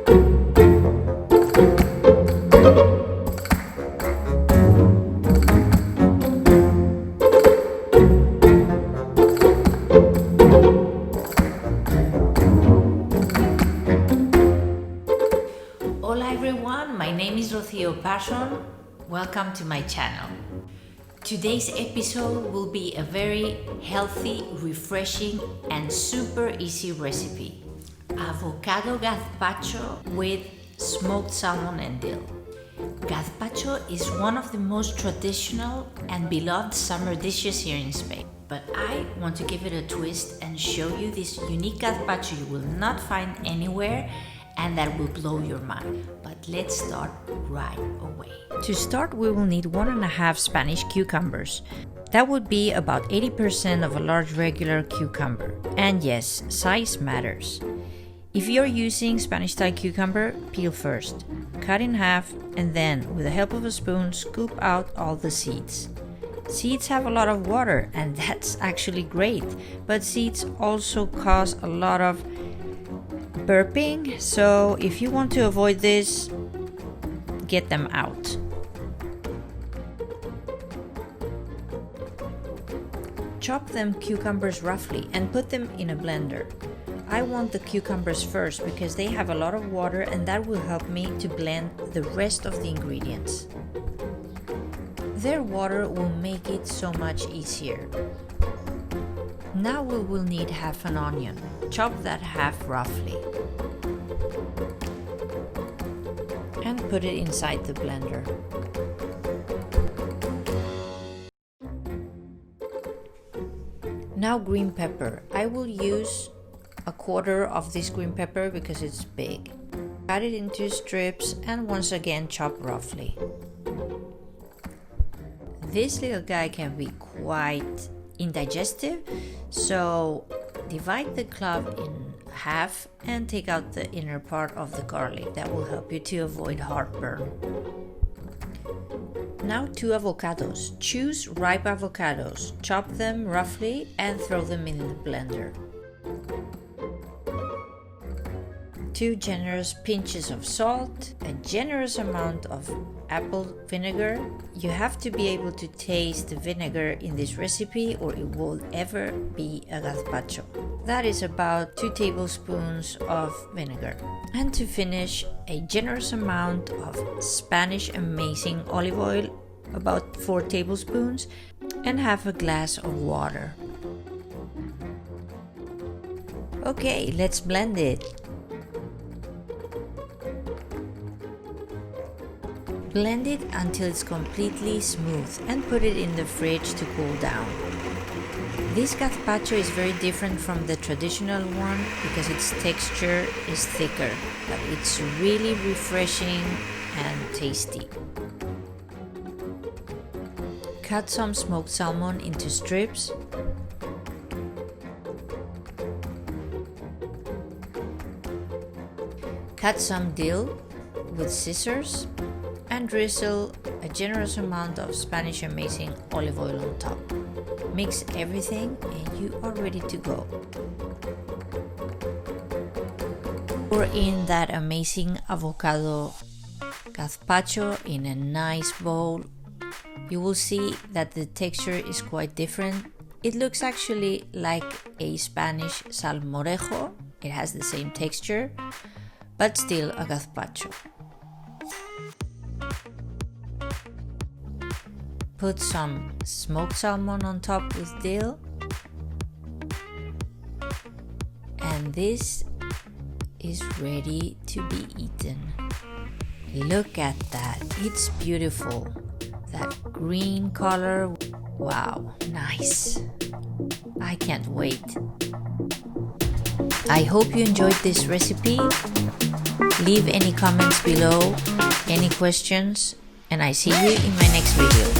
Hola everyone, my name is Passion. Welcome to my channel. Today's episode will be a very healthy, refreshing, and super easy recipe. Avocado Gazpacho with smoked salmon and dill. Gazpacho is one of the most traditional and beloved summer dishes here in Spain. But I want to give it a twist and show you this unique gazpacho you will not find anywhere and that will blow your mind. But let's start right away. To start, we will need 1.5 Spanish cucumbers. That would be about 80% of a large regular cucumber. And yes, size matters. If you're using Spanish-style cucumber, peel first, cut in half, and then, with the help of a spoon, scoop out all the seeds. Seeds have a lot of water, and that's actually great, but seeds also cause a lot of burping, so if you want to avoid this, get them out. Chop them cucumbers roughly and put them in a blender. I want the cucumbers first because they have a lot of water and that will help me to blend the rest of the ingredients. Their water will make it so much easier. Now we will need half an onion. Chop that half roughly and put it inside the blender. Now green pepper. I will use a quarter of this green pepper because it's big. Cut it into strips and once again chop roughly. This little guy can be quite indigestive, so divide the clove in half and take out the inner part of the garlic. That will help you to avoid heartburn. Now 2 avocados. Choose ripe avocados, chop them roughly and throw them in the blender. 2 generous pinches of salt, a generous amount of apple vinegar. You have to be able to taste the vinegar in this recipe or it will ever be a gazpacho. That is about 2 tablespoons of vinegar. And to finish, a generous amount of Spanish amazing olive oil, about 4 tablespoons, and half a glass of water. Okay, let's blend it. Blend it until it's completely smooth and put it in the fridge to cool down. This gazpacho is very different from the traditional one because its texture is thicker, but it's really refreshing and tasty. Cut some smoked salmon into strips. Cut some dill with scissors and drizzle a generous amount of Spanish amazing olive oil on top. Mix everything and you are ready to go. Pour in that amazing avocado gazpacho in a nice bowl. You will see that the texture is quite different. It looks actually like a Spanish salmorejo. It has the same texture, but still a gazpacho. Put some smoked salmon on top with dill. And this is ready to be eaten. Look at that, it's beautiful. That green color, wow, nice. I can't wait. I hope you enjoyed this recipe. Leave any comments below, any questions, and I see you in my next video.